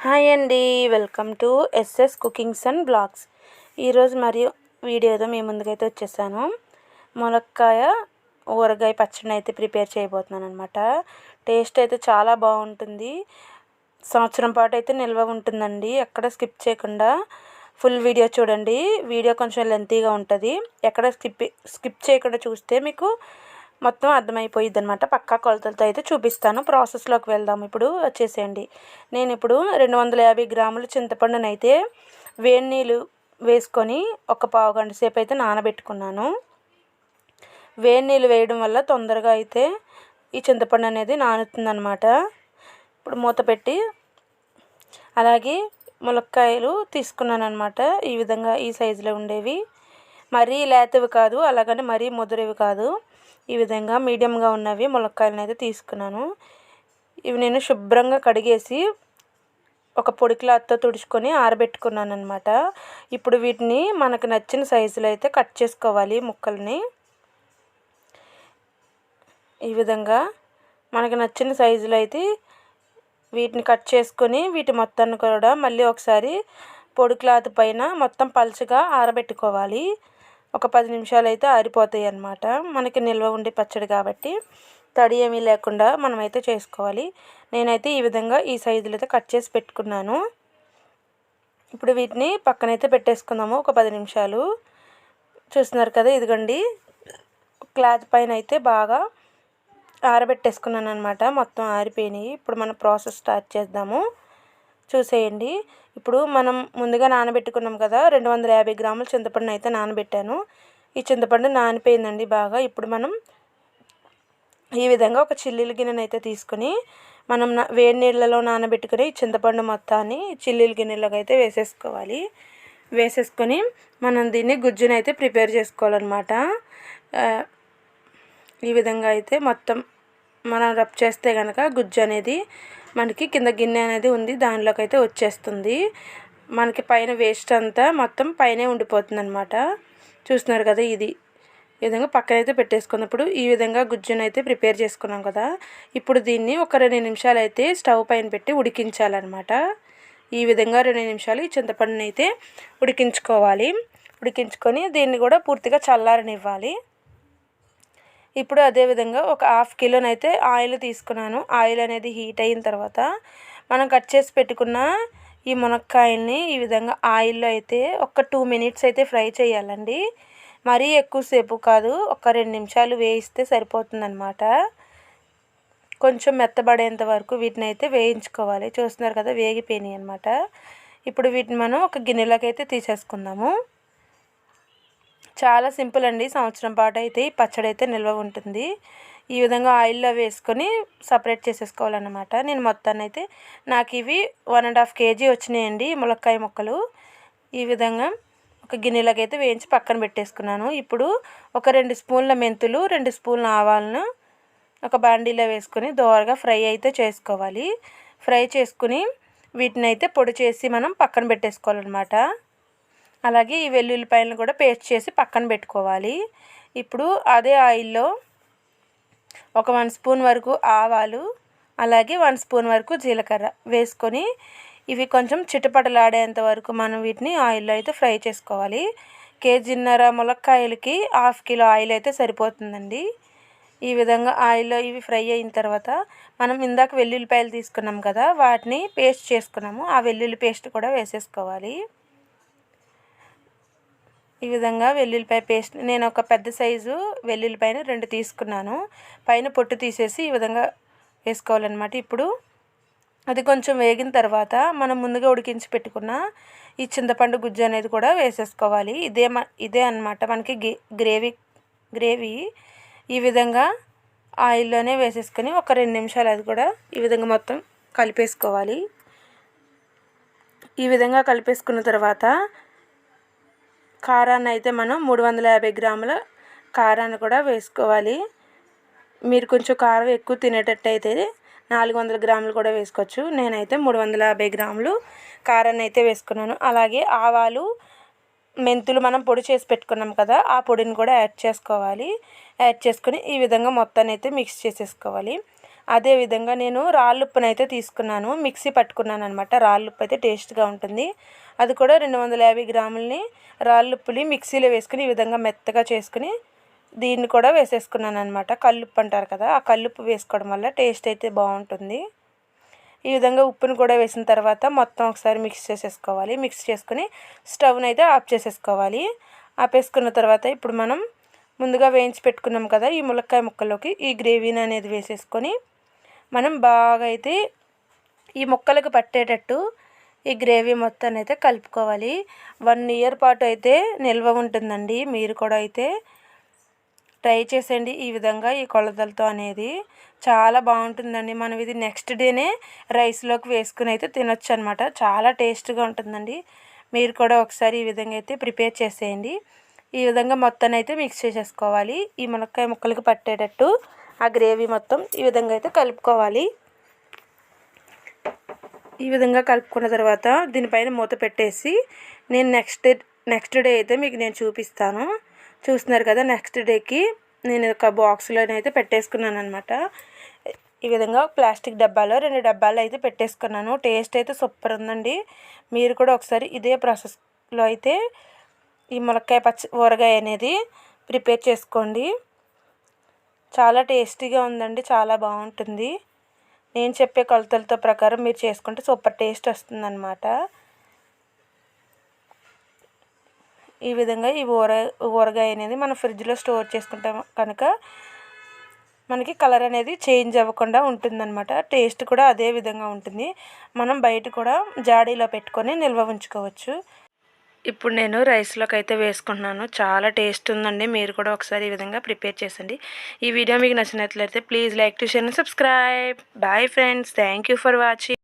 Hi అండి, welcome to SS cookings and blogs. ఈరోజు మరియు వీడియోతో మీ ముందుకైతే వచ్చేసాను. మునక్కాయ ఊరగాయ పచ్చడిని అయితే ప్రిపేర్ చేయబోతున్నాను అనమాట. టేస్ట్ అయితే చాలా బాగుంటుంది. సంవత్సరం పాటు అయితే నిల్వ ఉంటుందండి. ఎక్కడ స్కిప్ చేయకుండా ఫుల్ వీడియో చూడండి. వీడియో కొంచెం లెంతీగా ఉంటుంది. ఎక్కడ స్కిప్ చేయకుండా చూస్తే మీకు మొత్తం అర్థమైపోయిద్ది అనమాట. పక్కా కొలతలతో అయితే చూపిస్తాను. ప్రాసెస్లోకి వెళ్దాం. ఇప్పుడు వచ్చేసేయండి. నేను ఇప్పుడు 250 గ్రాముల చింతపండుని అయితే వేడి నీళ్ళు వేసుకొని ఒక పావు గంట సేపు అయితే నానబెట్టుకున్నాను. వేడి నీళ్ళు వేయడం వల్ల తొందరగా అయితే ఈ చింతపండు అనేది నానుతుందన్నమాట. ఇప్పుడు మూత పెట్టి అలాగే ములక్కాయలు తీసుకున్నాను అనమాట. ఈ విధంగా ఈ సైజులో ఉండేవి, మరీ లేతవి కాదు, అలాగని మరీ ముదురేవి కాదు. ఈ విధంగా మీడియంగా ఉన్నవి ములక్కాయలను అయితే తీసుకున్నాను. ఇవి నేను శుభ్రంగా కడిగేసి ఒక పొడి క్లాత్తో తుడుచుకొని ఆరబెట్టుకున్నాను అనమాట. ఇప్పుడు వీటిని మనకు నచ్చిన సైజులో అయితే కట్ చేసుకోవాలి. ముక్కల్ని ఈ విధంగా మనకు నచ్చిన సైజులో అయితే వీటిని కట్ చేసుకొని వీటి మొత్తాన్ని కూడా మళ్ళీ ఒకసారి పొడి క్లాత్ పైన మొత్తం పలుచగా ఆరబెట్టుకోవాలి. ఒక 10 నిమిషాలు అయితే ఆరిపోతాయి అన్నమాట. మనకి నిల్వ ఉండే పచ్చడి కాబట్టి తడి ఏమీ లేకుండా మనమైతే చేసుకోవాలి. నేనైతే ఈ విధంగా ఈ సైజులో అయితే కట్ చేసి పెట్టుకున్నాను. ఇప్పుడు వీటిని పక్కనైతే పెట్టేసుకుందాము ఒక 10 నిమిషాలు. చూస్తున్నారు కదా, ఇదిగోండి క్లాత్ పైన అయితే బాగా ఆరబెట్టేసుకున్నాను అనమాట. మొత్తం ఆరిపోయినాయి. ఇప్పుడు మనం ప్రాసెస్ స్టార్ట్ చేద్దాము. చూసేయండి. ఇప్పుడు మనం ముందుగా నానబెట్టుకున్నాం కదా, 250 గ్రాముల చింతపండుని అయితే నానబెట్టాను. ఈ చింతపండు నానిపోయిందండి బాగా. ఇప్పుడు మనం ఈ విధంగా ఒక చిల్లీల గిన్నెను అయితే తీసుకొని మనం వేడి నీళ్ళలో నానబెట్టుకుని ఈ చింతపండు మొత్తాన్ని చిల్లీల గిన్నెలోకి అయితే వేసేసుకోవాలి. వేసేసుకొని మనం దీన్ని గుజ్జుని అయితే ప్రిపేర్ చేసుకోవాలన్నమాట. ఈ విధంగా అయితే మొత్తం మనం రబ్ చేస్తే కనుక గుజ్జు అనేది మనకి కింద గిన్నె అనేది ఉంది, దానిలోకి అయితే వచ్చేస్తుంది. మనకి పైన వేస్ట్ అంతా మొత్తం పైనే ఉండిపోతుంది అనమాట. చూస్తున్నారు కదా, ఈ విధంగా పక్కనైతే పెట్టేసుకున్నప్పుడు ఈ విధంగా గుజ్జును అయితే ప్రిపేర్ చేసుకున్నాం కదా. ఇప్పుడు దీన్ని ఒక 2 నిమిషాలు అయితే స్టవ్ పైన పెట్టి ఉడికించాలన్నమాట. ఈ విధంగా 2 నిమిషాలు ఈ చింతపండుని అయితే ఉడికించుకోవాలి. ఉడికించుకొని దీన్ని కూడా పూర్తిగా చల్లారనివ్వాలి. ఇప్పుడు అదేవిధంగా ఒక 1/2 కిలోనైతే ఆయిల్ తీసుకున్నాను. ఆయిల్ అనేది హీట్ అయిన తర్వాత మనం కట్ చేసి పెట్టుకున్న ఈ మునక్కాయల్ని ఈ విధంగా ఆయిల్లో అయితే ఒక 2 మినిట్స్ అయితే ఫ్రై చేయాలండి. మరీ ఎక్కువసేపు కాదు, ఒక 2 నిమిషాలు వేయిస్తే సరిపోతుందన్నమాట. కొంచెం మెత్తబడేంత వరకు వీటిని అయితే వేయించుకోవాలి. చూస్తున్నారు కదా, వేగిపోయినాయి అన్నమాట. ఇప్పుడు వీటిని మనం ఒక గిన్నెలోకి అయితే తీసేసుకుందాము. చాలా సింపుల్ అండి. సంవత్సరం పాటు అయితే ఈ పచ్చడి అయితే నిల్వ ఉంటుంది. ఈ విధంగా ఆయిల్లో వేసుకొని సపరేట్ చేసేసుకోవాలన్నమాట. నేను మొత్తాన్ని అయితే నాకు ఇవి 1.5 kg వచ్చినాయండి ములక్కాయ ముక్కలు. ఈ విధంగా ఒక గిన్నెలోకి అయితే వేయించి పక్కన పెట్టేసుకున్నాను. ఇప్పుడు ఒక 2 స్పూన్ల మెంతులు, 2 స్పూన్ల ఆవాలను ఒక బాండీలో వేసుకొని దోరగా ఫ్రై అయితే చేసుకోవాలి. ఫ్రై చేసుకుని వీటిని అయితే పొడి చేసి మనం పక్కన పెట్టేసుకోవాలన్నమాట. అలాగే ఈ వెల్లుల్లిపాయలను కూడా పేస్ట్ చేసి పక్కన పెట్టుకోవాలి. ఇప్పుడు అదే ఆయిల్లో ఒక 1 స్పూన్ వరకు ఆవాలు, అలాగే 1 స్పూన్ వరకు జీలకర్ర వేసుకొని ఇవి కొంచెం చిటపటలాడేంత వరకు మనం వీటిని ఆయిల్లో అయితే ఫ్రై చేసుకోవాలి. 1.5 kg ములక్కాయలకి 1/2 కిలో ఆయిల్ అయితే సరిపోతుందండి. ఈ విధంగా ఆయిల్లో ఇవి ఫ్రై అయిన తర్వాత మనం ఇందాక వెల్లుల్లిపాయలు తీసుకున్నాం కదా, వాటిని పేస్ట్ చేసుకున్నాము. ఆ వెల్లుల్లి పేస్ట్ కూడా వేసేసుకోవాలి. ఈ విధంగా వెల్లుల్లిపాయ పేస్ట్ నేను ఒక పెద్ద సైజు వెల్లుల్లిపాయను 2 తీసుకున్నాను. పైన పొట్టు తీసేసి ఈ విధంగా వేసుకోవాలన్నమాట. ఇప్పుడు అది కొంచెం వేగిన తర్వాత మనం ముందుగా ఉడికించి పెట్టుకున్న ఈ చింతపండు గుజ్జు అనేది కూడా వేసేసుకోవాలి. ఇదే అన్నమాట మనకి గ్రేవీ. ఈ విధంగా ఆయిల్లోనే వేసేసుకొని ఒక 2 నిమిషాలు అది కూడా ఈ విధంగా మొత్తం కలిపేసుకోవాలి. ఈ విధంగా కలిపేసుకున్న తర్వాత కారాన్ని అయితే మనం 350 గ్రాముల కారాన్ని కూడా వేసుకోవాలి. మీరు కొంచెం కారం ఎక్కువ తినేటట్టయితే 400 గ్రాములు కూడా వేసుకోవచ్చు. నేనైతే 350 గ్రాములు కారాన్ని అయితే వేసుకున్నాను. అలాగే ఆవాలు, మెంతులు మనం పొడి చేసి పెట్టుకున్నాం కదా, ఆ పొడిని కూడా యాడ్ చేసుకోవాలి. యాడ్ చేసుకొని ఈ విధంగా మొత్తాన్ని అయితే మిక్స్ చేసేసుకోవాలి. అదేవిధంగా నేను రాళ్ళుప్పును అయితే తీసుకున్నాను, మిక్సీ పట్టుకున్నాను అనమాట. రాళ్ళుప్పు అయితే టేస్ట్గా ఉంటుంది. అది కూడా 250 గ్రాములని రాళ్ళుప్పుని మిక్సీలో వేసుకుని ఈ విధంగా మెత్తగా చేసుకుని దీన్ని కూడా వేసేసుకున్నాను అనమాట. కల్లుప్పు అంటారు కదా, ఆ కల్లుప్పు వేసుకోవడం వల్ల టేస్ట్ అయితే బాగుంటుంది. ఈ విధంగా ఉప్పును కూడా వేసిన తర్వాత మొత్తం ఒకసారి మిక్స్ చేసేసుకోవాలి. మిక్స్ చేసుకుని స్టవ్ని అయితే ఆఫ్ చేసేసుకోవాలి. ఆపేసుకున్న తర్వాత ఇప్పుడు మనం ముందుగా వేయించి పెట్టుకున్నాం కదా ఈ ములక్కాయ ముక్కల్లోకి ఈ గ్రేవీని అనేది వేసేసుకొని మనం బాగా అయితే ఈ ముక్కలకు పట్టేటట్టు ఈ గ్రేవీ మొత్తాన్ని అయితే కలుపుకోవాలి. 1 ఇయర్ పాటు అయితే నిల్వ ఉంటుందండి. మీరు కూడా అయితే ట్రై చేసేయండి ఈ విధంగా ఈ కొలతలతో అనేది. చాలా బాగుంటుందండి. మనం ఇది నెక్స్ట్ డేనే రైస్లోకి వేసుకుని అయితే తినొచ్చు అనమాట. చాలా టేస్ట్గా ఉంటుందండి. మీరు కూడా ఒకసారి ఈ విధంగా అయితే ప్రిపేర్ చేసేయండి. ఈ విధంగా మొత్తాన్ని అయితే మిక్స్ చేసేసుకోవాలి. ఈ మునక్కాయ ముక్కలకి పట్టేటట్టు ఆ గ్రేవీ మొత్తం ఈ విధంగా అయితే కలుపుకోవాలి. ఈ విధంగా కలుపుకున్న తర్వాత దీనిపైన మూత పెట్టేసి నేను నెక్స్ట్ డే అయితే మీకు నేను చూపిస్తాను. చూస్తున్నారు కదా, నెక్స్ట్ డేకి నేను ఒక బాక్స్లోనైతే పెట్టేసుకున్నాను అనమాట. ఈ విధంగా ప్లాస్టిక్ డబ్బాలో 2 డబ్బాలు అయితే పెట్టేసుకున్నాను. టేస్ట్ అయితే సూపర్ ఉందండి. మీరు కూడా ఒకసారి ఇదే ప్రాసెస్లో అయితే ఈ ములక్కాయ ఊరగాయ అనేది ప్రిపేర్ చేసుకోండి. చాలా టేస్టీగా ఉందండి, చాలా బాగుంటుంది. నేను చెప్పే కొలతలతో ప్రకారం మీరు చేసుకుంటే సూపర్ టేస్ట్ వస్తుందన్నమాట. ఈ విధంగా ఈ ఊరగాయ అనేది మనం ఫ్రిడ్జ్లో స్టోర్ చేసుకుంటాం కనుక మనకి కలర్ అనేది చేంజ్ అవ్వకుండా ఉంటుందన్నమాట. టేస్ట్ కూడా అదే విధంగా ఉంటుంది. మనం బయట కూడా జాడీలో పెట్టుకొని నిల్వ ఉంచుకోవచ్చు. ఇప్పుడు నేను రైస్లోకి అయితే వేసుకుంటున్నాను. చాలా టేస్ట్ ఉందండి. మీరు కూడా ఒకసారి ఈ విధంగా ప్రిపేర్ చేసండి. ఈ వీడియో మీకు నచ్చినట్లయితే please like to share and subscribe. Bye friends, thank you for watching.